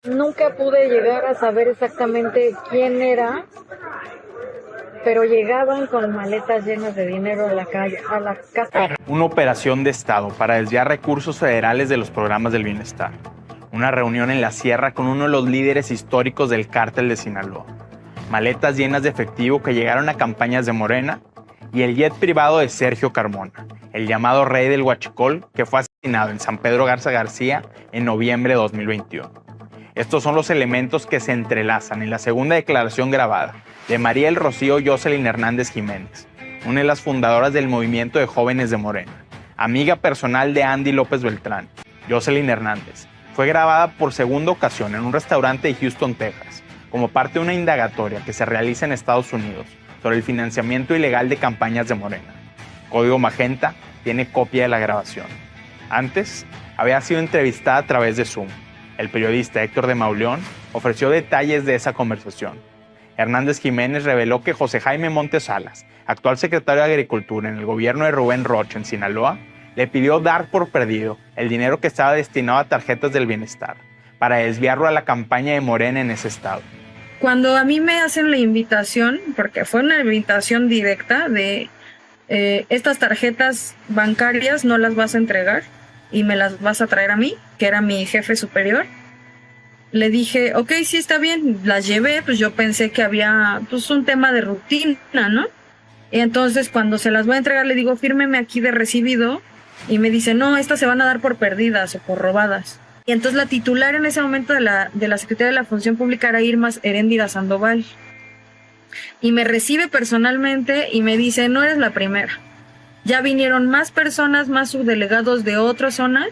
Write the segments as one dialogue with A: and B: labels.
A: Nunca pude llegar a saber exactamente quién era, pero llegaban con maletas llenas de dinero a la calle, a la casa.
B: Una operación de Estado para desviar recursos federales de los programas del bienestar. Una reunión en la sierra con uno de los líderes históricos del cártel de Sinaloa. Maletas llenas de efectivo que llegaron a campañas de Morena y el jet privado de Sergio Carmona, el llamado rey del Huachicol, que fue asesinado en San Pedro Garza García en noviembre de 2021. Estos son los elementos que se entrelazan en la segunda declaración grabada de María El Rocío Jocelyn Hernández Jiménez, una de las fundadoras del movimiento de jóvenes de Morena, amiga personal de Andy López Beltrán. Jocelyn Hernández fue grabada por segunda ocasión en un restaurante de Houston, Texas, como parte de una indagatoria que se realiza en Estados Unidos sobre el financiamiento ilegal de campañas de Morena. Código Magenta tiene copia de la grabación. Antes, había sido entrevistada a través de Zoom. El periodista Héctor de Mauleón ofreció detalles de esa conversación. Hernández Jiménez reveló que José Jaime Montes Salas, actual secretario de Agricultura en el gobierno de Rubén Rocha en Sinaloa, le pidió dar por perdido el dinero que estaba destinado a tarjetas del bienestar para desviarlo a la campaña de Morena en ese estado.
C: Cuando a mí me hacen la invitación, porque fue una invitación directa de estas tarjetas bancarias no las vas a entregar y me las vas a traer a mí, que era mi jefe superior, le dije, ok, sí está bien, las llevé, pues yo pensé que había pues un tema de rutina, ¿no? Y entonces cuando se las voy a entregar le digo, fírmeme aquí de recibido, y me dice, no, estas se van a dar por perdidas o por robadas. Y entonces la titular en ese momento de la Secretaría de la Función Pública era Irma Heréndira Sandoval. Y me recibe personalmente y me dice, no eres la primera. Ya vinieron más personas, más subdelegados de otras zonas,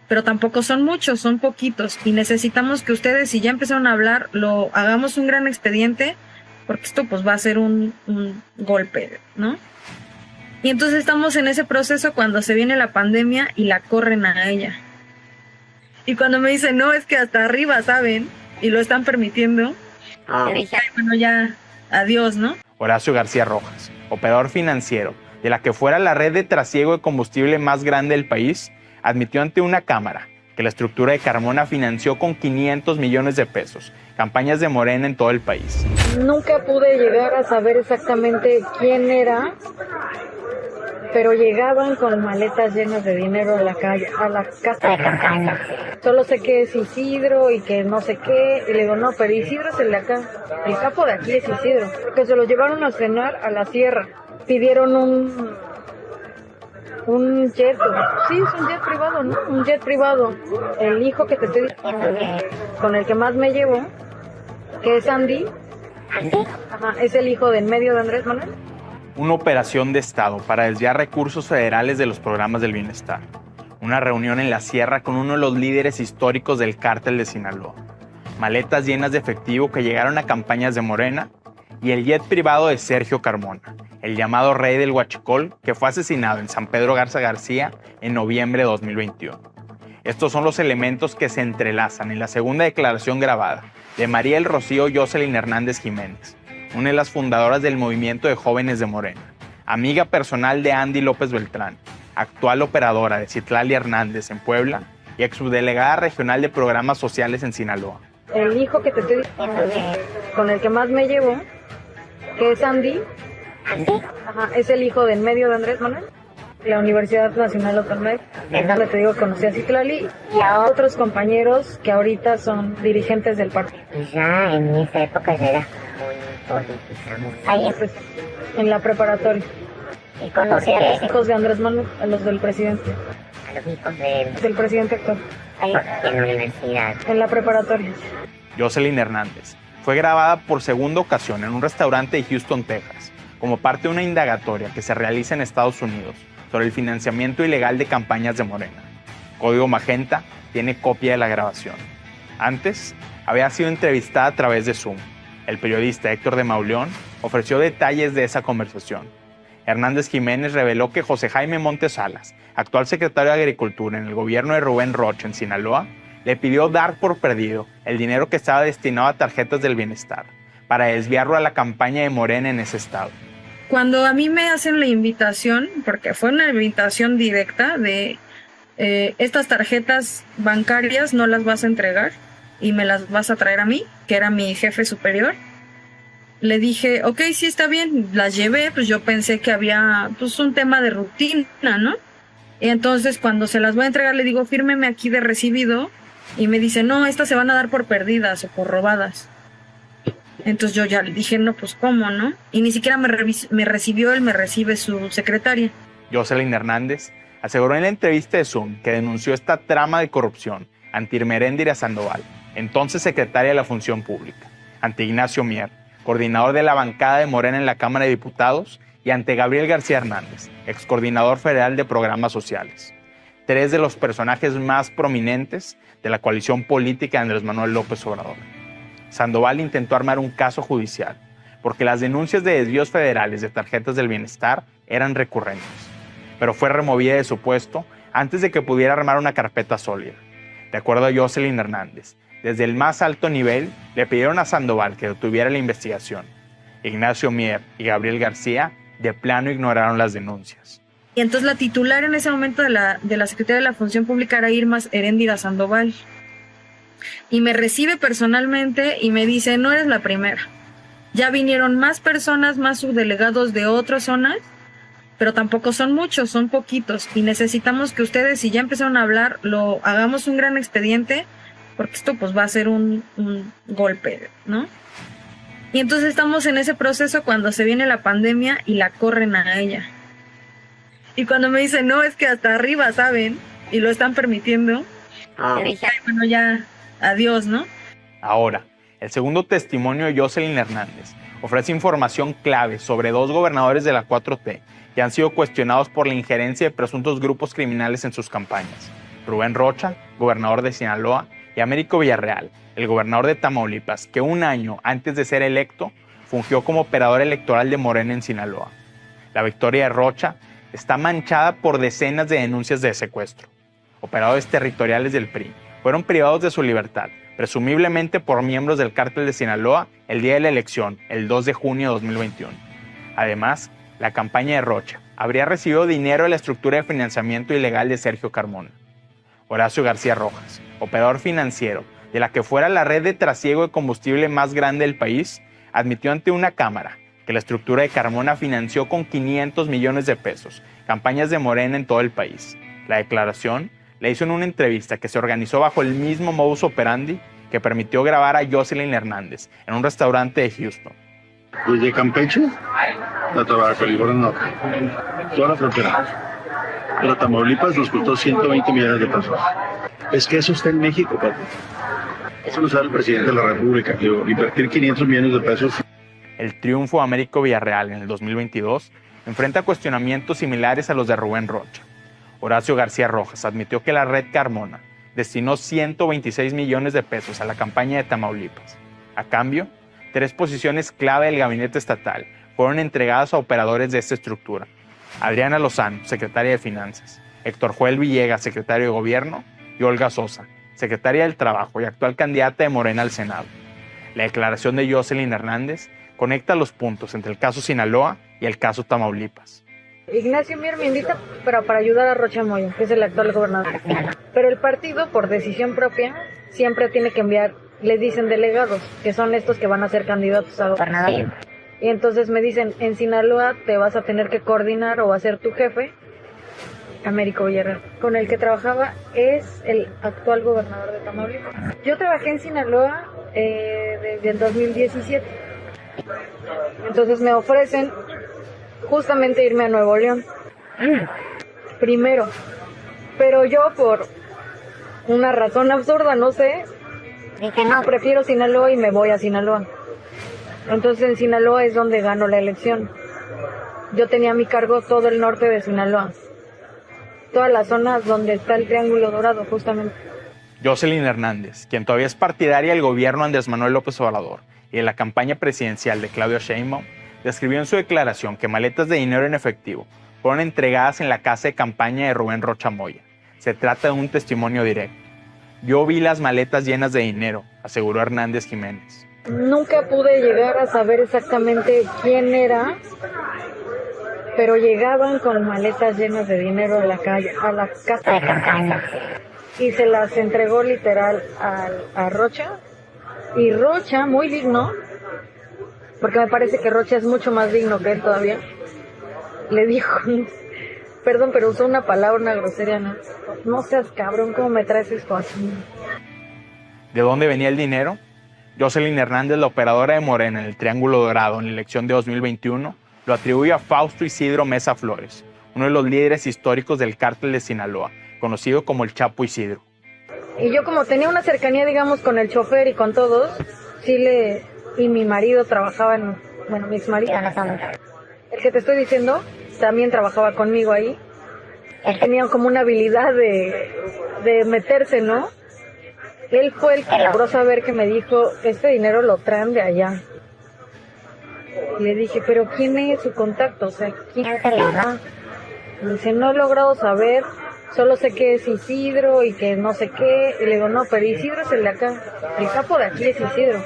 C: pero tampoco son muchos, son poquitos. Y necesitamos que ustedes, si ya empezaron a hablar, lo hagamos un gran expediente, porque esto pues va a ser un golpe, ¿no? Y entonces estamos en ese proceso cuando se viene la pandemia y la corren a ella. Y cuando me dicen, no, es que hasta arriba, ¿saben? Y lo están permitiendo. Dije, bueno, ya, adiós, ¿no?
B: Horacio García Rojas, operador financiero de la que fuera la red de trasiego de combustible más grande del país, admitió ante una cámara que la estructura de Carmona financió con 500 millones de pesos campañas de Morena en todo el país.
A: Nunca pude llegar a saber exactamente quién era, pero llegaban con maletas llenas de dinero a la calle, a la casa. Solo sé que es Isidro y que no sé qué, y le digo, no, pero Isidro es el de acá, el capo de aquí es Isidro, porque se los llevaron a cenar a la sierra, pidieron un jet, sí, es un jet privado, ¿no? Un jet privado, el hijo que te estoy diciendo, con el que más me llevo, que es Andy, ajá, es el hijo del medio de Andrés Manuel.
B: Una operación de Estado para desviar recursos federales de los programas del bienestar. Una reunión en la sierra con uno de los líderes históricos del cártel de Sinaloa. Maletas llenas de efectivo que llegaron a campañas de Morena y el jet privado de Sergio Carmona, el llamado rey del Huachicol, que fue asesinado en San Pedro Garza García en noviembre de 2021. Estos son los elementos que se entrelazan en la segunda declaración grabada de María El Rocío Jocelyn Hernández Jiménez, una de las fundadoras del movimiento de jóvenes de Morena, amiga personal de Andy López Beltrán, actual operadora de Citlali Hernández en Puebla y exsubdelegada regional de programas sociales en Sinaloa.
A: El hijo que te estoy diciendo, con el que más me llevo, que es Andy, ajá, es el hijo del medio de Andrés Manuel, la Universidad Nacional Autónoma, es donde te digo, conocí a Citlali y a otros compañeros que ahorita son dirigentes del partido.
D: Ya en esa época ya era muy politizamos. Ahí
A: Pues, en la preparatoria.
D: y conocí a los
A: Hijos de Andrés Manuel, a los del presidente,
D: hijos
A: del presidente actual,
D: ahí en la universidad.
A: en la preparatoria.
B: Jocelyn Hernández fue grabada por segunda ocasión en un restaurante de Houston, Texas, como parte de una indagatoria que se realiza en Estados Unidos sobre el financiamiento ilegal de campañas de Morena. Código Magenta tiene copia de la grabación. Antes, había sido entrevistada a través de Zoom. El periodista Héctor de Mauleón ofreció detalles de esa conversación. Hernández Jiménez reveló que José Jaime Montes Salas, actual secretario de Agricultura en el gobierno de Rubén Rocha en Sinaloa, le pidió dar por perdido el dinero que estaba destinado a tarjetas del bienestar para desviarlo a la campaña de Morena en ese estado.
C: Cuando a mí me hacen la invitación, porque fue una invitación directa de estas tarjetas bancarias no las vas a entregar y me las vas a traer a mí, que era mi jefe superior. Le dije, ok, sí, está bien, las llevé, pues yo pensé que había pues un tema de rutina, ¿no? Y entonces cuando se las voy a entregar le digo, fírmeme aquí de recibido, y me dice, no, estas se van a dar por perdidas o por robadas. Entonces yo ya le dije, no, pues cómo, ¿no? Y ni siquiera me recibió él, me recibe su secretaria.
B: Jocelyn Hernández aseguró en la entrevista de Zoom que denunció esta trama de corrupción ante Irmeréndira Sandoval, entonces secretaria de la Función Pública, ante Ignacio Mier, coordinador de la bancada de Morena en la Cámara de Diputados, y ante Gabriel García Hernández, excoordinador federal de programas sociales. 3 de los personajes más prominentes de la coalición política de Andrés Manuel López Obrador. Sandoval intentó armar un caso judicial, porque las denuncias de desvíos federales de tarjetas del bienestar eran recurrentes, pero fue removida de su puesto antes de que pudiera armar una carpeta sólida. De acuerdo a Jocelyn Hernández, desde el más alto nivel le pidieron a Sandoval que detuviera la investigación. Ignacio Mier y Gabriel García de plano ignoraron las denuncias.
C: Y entonces la titular en ese momento de la Secretaría de la Función Pública era Irma Heréndira Sandoval. Y me recibe personalmente y me dice, no eres la primera. Ya vinieron más personas, más subdelegados de otras zonas, pero tampoco son muchos, son poquitos. Y necesitamos que ustedes, si ya empezaron a hablar, lo hagamos un gran expediente, porque esto pues va a ser un golpe, ¿no? Y entonces estamos en ese proceso cuando se viene la pandemia y la corren a ella. Y cuando me dicen, no, es que hasta arriba, ¿saben? Y lo están permitiendo. Dije, bueno, ya, adiós, ¿no?
B: Ahora, el segundo testimonio de Jocelyn Hernández ofrece información clave sobre 2 gobernadores de la 4T que han sido cuestionados por la injerencia de presuntos grupos criminales en sus campañas. Rubén Rocha, gobernador de Sinaloa, y Américo Villarreal, el gobernador de Tamaulipas, que un año antes de ser electo, fungió como operador electoral de Morena en Sinaloa. La victoria de Rocha está manchada por decenas de denuncias de secuestro. Operadores territoriales del PRI fueron privados de su libertad, presumiblemente por miembros del cártel de Sinaloa, el día de la elección, el 2 de junio de 2021. Además, la campaña de Rocha habría recibido dinero de la estructura de financiamiento ilegal de Sergio Carmona. Horacio García Rojas, operador financiero de la que fuera la red de trasiego de combustible más grande del país, admitió ante una cámara que la estructura de Carmona financió con 500 millones de pesos campañas de Morena en todo el país. La declaración la hizo en una entrevista que se organizó bajo el mismo modus operandi que permitió grabar a Jocelyn Hernández en un restaurante de Houston.
E: Desde Campeche a California Norte, toda la frontera. Pero Tamaulipas nos costó 120 millones de pesos. Es que eso está en México, papi. Eso lo sabe el presidente de la República. Digo, invertir 500 millones de pesos.
B: El triunfo de Américo Villarreal en el 2022 enfrenta cuestionamientos similares a los de Rubén Rocha. Horacio García Rojas admitió que la red Carmona destinó 126 millones de pesos a la campaña de Tamaulipas. A cambio, 3 posiciones clave del gabinete estatal fueron entregadas a operadores de esta estructura. Adriana Lozano, secretaria de Finanzas, Héctor Joel Villegas, secretario de Gobierno, y Olga Sosa, secretaria del Trabajo y actual candidata de Morena al Senado. La declaración de Jocelyn Hernández conecta los puntos entre el caso Sinaloa y el caso Tamaulipas.
A: Ignacio Mier me invita para ayudar a Rocha Moya, que es el actual gobernador. Pero el partido, por decisión propia, siempre tiene que enviar, les dicen delegados, que son estos que van a ser candidatos a gobernador. Y entonces me dicen, en Sinaloa te vas a tener que coordinar o va a ser tu jefe, Américo Villarreal, con el que trabajaba es el actual gobernador de Tamaulipas. Yo trabajé en Sinaloa desde el 2017. Entonces me ofrecen justamente irme a Nuevo León. Primero. Pero yo por una razón absurda, no sé, dije no, prefiero Sinaloa y me voy a Sinaloa. Entonces en Sinaloa es donde gano la elección. Yo tenía a mi cargo todo el norte de Sinaloa. Todas las zonas donde está el Triángulo Dorado, justamente.
B: Jocelyn Hernández, quien todavía es partidaria del gobierno de Andrés Manuel López Obrador y de la campaña presidencial de Claudia Sheinbaum, describió en su declaración que maletas de dinero en efectivo fueron entregadas en la casa de campaña de Rubén Rocha Moya. Se trata de un testimonio directo. Yo vi las maletas llenas de dinero, aseguró Hernández Jiménez.
A: Nunca pude llegar a saber exactamente quién era, pero llegaban con maletas llenas de dinero a la casa de campaña. y se las entregó literal a Rocha. Y Rocha, muy digno, porque me parece que Rocha es mucho más digno que él todavía, le dijo, perdón, pero usó una palabra, una grosería, ¿no? No seas cabrón, ¿cómo me traes esto así?
B: ¿De dónde venía el dinero? Jocelyn Hernández, la operadora de Morena en el Triángulo Dorado en la elección de 2021, lo atribuye a Fausto Isidro Mesa Flores, uno de los líderes históricos del cártel de Sinaloa, conocido como el Chapo Isidro.
A: Y yo como tenía una cercanía, digamos, con el chofer y con todos, y mi marido trabajaba mi ex marido, el que te estoy diciendo, también trabajaba conmigo ahí. Él tenía como una habilidad de meterse, ¿no? Él fue el que logró saber, que me dijo, este dinero lo traen de allá. Y le dije, pero ¿quién es su contacto? O sea, ¿quién es el verdad? Y dice, no he logrado saber, solo sé que es Isidro y que no sé qué. Y le digo, no, pero Isidro es el de acá. El capo de aquí es Isidro.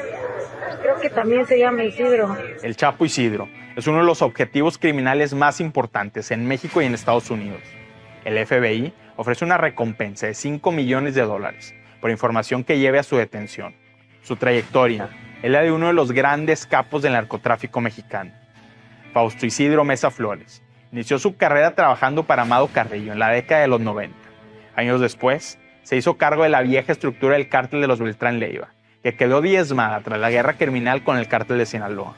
A: Pues creo que también se llama Isidro.
B: El Chapo Isidro es uno de los objetivos criminales más importantes en México y en Estados Unidos. El FBI ofrece una recompensa de $5 millones por información que lleve a su detención. Su trayectoria es la de uno de los grandes capos del narcotráfico mexicano. Fausto Isidro Mesa Flores inició su carrera trabajando para Amado Carrillo en la década de los 90. Años después, se hizo cargo de la vieja estructura del cártel de los Beltrán Leiva, que quedó diezmada tras la guerra criminal con el cártel de Sinaloa.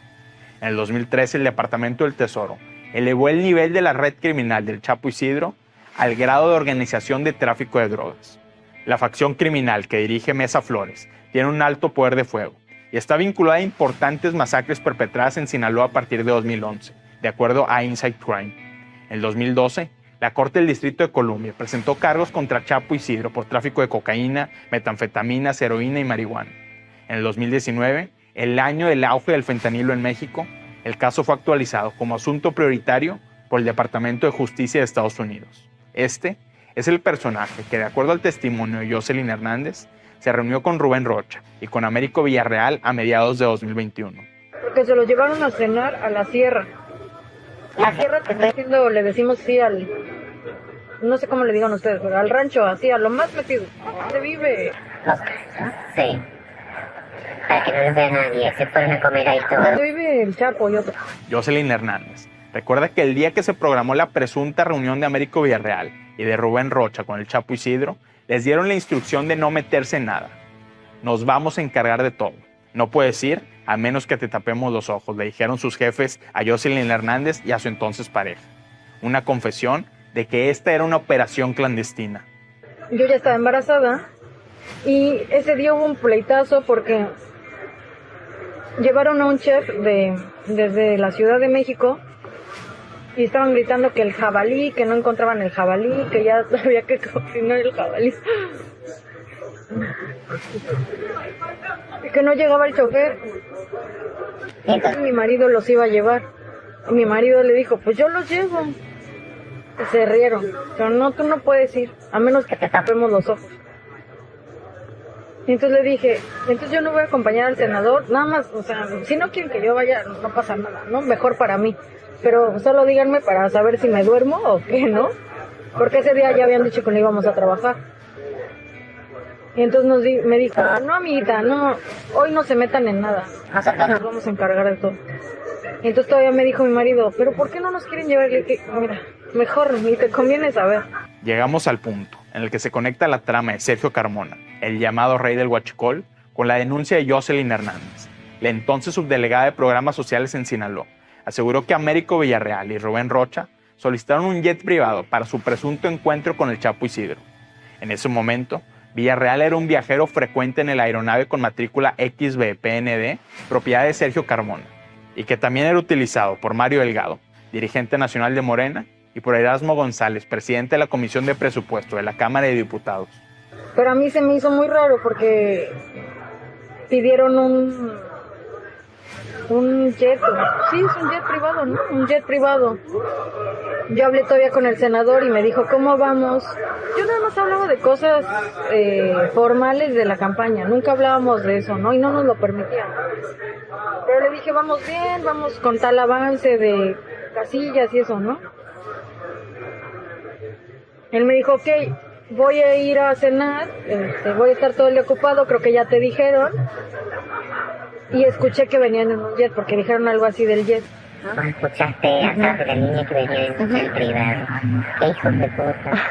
B: En el 2013, el Departamento del Tesoro elevó el nivel de la red criminal del Chapo Isidro al grado de organización de tráfico de drogas. La facción criminal que dirige Mesa Flores tiene un alto poder de fuego y está vinculada a importantes masacres perpetradas en Sinaloa a partir de 2011, de acuerdo a Inside Crime. En el 2012, la Corte del Distrito de Columbia presentó cargos contra Chapo Isidro por tráfico de cocaína, metanfetaminas, heroína y marihuana. En el 2019, el año del auge del fentanilo en México, el caso fue actualizado como asunto prioritario por el Departamento de Justicia de Estados Unidos. Este es el personaje que, de acuerdo al testimonio de Jocelyn Hernández, se reunió con Rubén Rocha y con Américo Villarreal a mediados de 2021.
A: Porque se los llevaron a cenar a la sierra. La sierra que está haciendo, le decimos así no sé cómo le digan ustedes, pero al rancho, así, a lo más metido. ¿Dónde vive?
D: Sí. Para que no les vea nadie, se fueron a comer ahí todo.
A: ¿Dónde vive el Chapo y otro?
B: Jocelyn Hernández recuerda que el día que se programó la presunta reunión de Américo Villarreal y de Rubén Rocha con el Chapo Isidro, les dieron la instrucción de no meterse en nada. Nos vamos a encargar de todo. No puedes ir a menos que te tapemos los ojos, le dijeron sus jefes a Jocelyn Hernández y a su entonces pareja. Una confesión de que esta era una operación clandestina.
A: Yo ya estaba embarazada y ese día hubo un pleitazo porque llevaron a un chef desde la Ciudad de México y estaban gritando que el jabalí, que no encontraban el jabalí, que ya había que cocinar el jabalí. Y que no llegaba el chofer. Entonces mi marido los iba a llevar. Y mi marido le dijo, pues yo los llevo. Y se rieron. Pero no, tú no puedes ir, a menos que te tapemos los ojos. Y entonces le dije, entonces yo no voy a acompañar al senador, nada más, o sea, si no quieren que yo vaya, no pasa nada, ¿no? Mejor para mí. Pero solo díganme para saber si me duermo o qué, ¿no? Porque ese día ya habían dicho que no íbamos a trabajar. Y entonces me dijo, no amiguita, no, hoy no se metan en nada, nosotros nos vamos a encargar de todo. Y entonces todavía me dijo mi marido, pero ¿por qué no nos quieren llevar? Y le dije, mira, mejor ni te conviene saber.
B: Llegamos al punto en el que se conecta la trama de Sergio Carmona, el llamado rey del huachicol, con la denuncia de Jocelyn Hernández, la entonces subdelegada de programas sociales en Sinaloa. Aseguró que Américo Villarreal y Rubén Rocha solicitaron un jet privado para su presunto encuentro con el Chapo Isidro. En ese momento, Villarreal era un viajero frecuente en el aeronave con matrícula XBPND, propiedad de Sergio Carmona, y que también era utilizado por Mario Delgado, dirigente nacional de Morena, y por Erasmo González, presidente de la Comisión de Presupuesto de la Cámara de Diputados.
A: Pero a mí se me hizo muy raro porque pidieron un jet, sí, es un jet privado, ¿no? Un jet privado. Yo hablé todavía con el senador y me dijo, ¿cómo vamos? Yo nada más hablaba de cosas formales de la campaña, nunca hablábamos de eso, ¿no? Y no nos lo permitían. Pero le dije, vamos bien, vamos con tal avance de casillas y eso, ¿no? Él me dijo, ok, voy a ir a cenar, voy a estar todo el día ocupado, creo que ya te dijeron. Y escuché que venían en un jet, porque dijeron algo así del jet.
D: ¿No escuchaste atrás de la niña que venía en el privado? ¡Qué hijos de puta!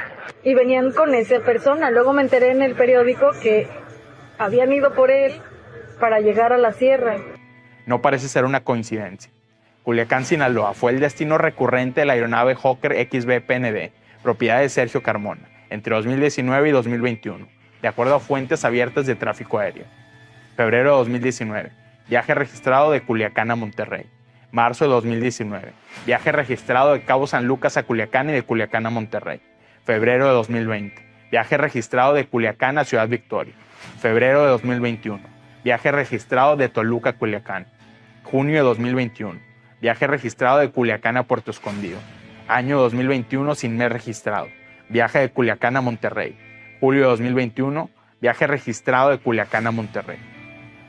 A: Y venían con esa persona. Luego me enteré en el periódico que habían ido por él para llegar a la sierra.
B: No parece ser una coincidencia. Culiacán, Sinaloa, fue el destino recurrente de la aeronave Hawker XB-PND, propiedad de Sergio Carmona, entre 2019 y 2021, de acuerdo a fuentes abiertas de tráfico aéreo. Febrero de 2019, viaje registrado de Culiacán a Monterrey. Marzo de 2019, viaje registrado de Cabo San Lucas a Culiacán y de Culiacán a Monterrey. Febrero de 2020, viaje registrado de Culiacán a Ciudad Victoria. Febrero de 2021, viaje registrado de Toluca a Culiacán. Junio de 2021, viaje registrado de Culiacán a Puerto Escondido. Año 2021 sin mes registrado, viaje de Culiacán a Monterrey. Julio de 2021, viaje registrado de Culiacán a Monterrey.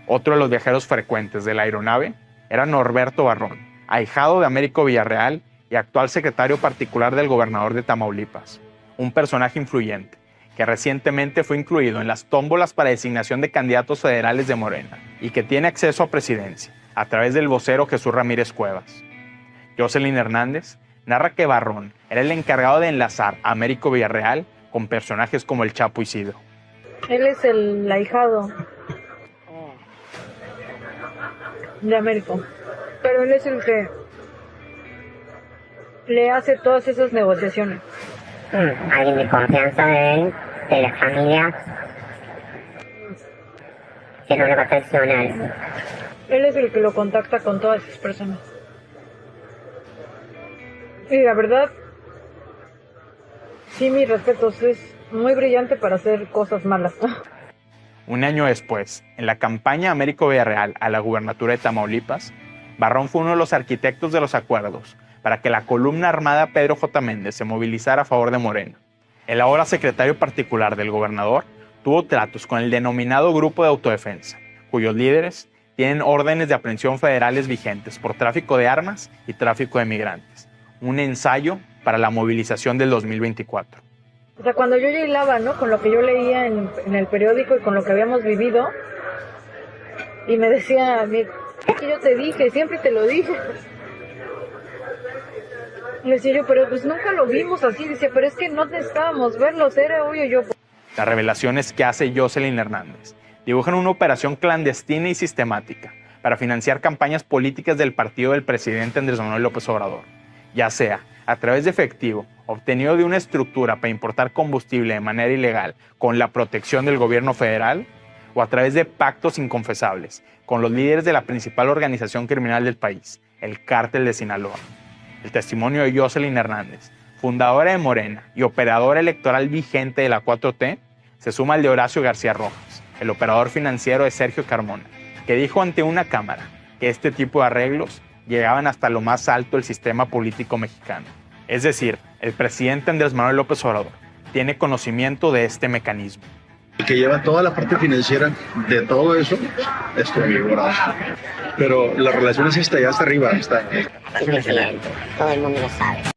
B: Otro de los viajeros frecuentes de la aeronave era Norberto Barrón, ahijado de Américo Villarreal y actual secretario particular del gobernador de Tamaulipas, un personaje influyente que recientemente fue incluido en las tómbolas para designación de candidatos federales de Morena y que tiene acceso a presidencia a través del vocero Jesús Ramírez Cuevas. Jocelyn Hernández narra que Barrón era el encargado de enlazar a Américo Villarreal con personajes como el Chapo Isidro.
A: Él es el ahijado de Américo, pero él es el que le hace todas esas negociaciones.
D: Alguien de confianza de él, de la familia, que no le va a traicionar.
A: Él es el que lo contacta con todas esas personas. Y la verdad, sí, mis respetos, es muy brillante para hacer cosas malas.
B: Un año después, en la campaña Américo Villarreal a la gubernatura de Tamaulipas, Barrón fue uno de los arquitectos de los acuerdos para que la columna armada Pedro J. Méndez se movilizara a favor de Morena. El ahora secretario particular del gobernador tuvo tratos con el denominado Grupo de Autodefensa, cuyos líderes tienen órdenes de aprehensión federales vigentes por tráfico de armas y tráfico de migrantes. Un ensayo para la movilización del 2024.
A: O sea, cuando yo ya hilaba, ¿no? Con lo que yo leía en el periódico y con lo que habíamos vivido, y me decía, es que yo te dije, siempre te lo dije. Y decía yo, pero pues nunca lo vimos así. Decía, pero es que no necesitábamos verlos, era obvio yo.
B: Las revelaciones que hace Jocelyn Hernández dibujan una operación clandestina y sistemática para financiar campañas políticas del partido del presidente Andrés Manuel López Obrador, ya sea a través de efectivo obtenido de una estructura para importar combustible de manera ilegal con la protección del gobierno federal, o a través de pactos inconfesables con los líderes de la principal organización criminal del país, el Cártel de Sinaloa. El testimonio de Jocelyn Hernández, fundadora de Morena y operadora electoral vigente de la 4T, se suma al de Horacio García Rojas, el operador financiero de Sergio Carmona, que dijo ante una cámara que este tipo de arreglos llegaban hasta lo más alto del sistema político mexicano. Es decir, el presidente Andrés Manuel López Obrador tiene conocimiento de este mecanismo.
E: El que lleva toda la parte financiera de todo eso es conmigo, ¿verdad? Pero la relación es esta, ya hasta arriba.
D: Sí, presidente, todo el mundo lo sabe.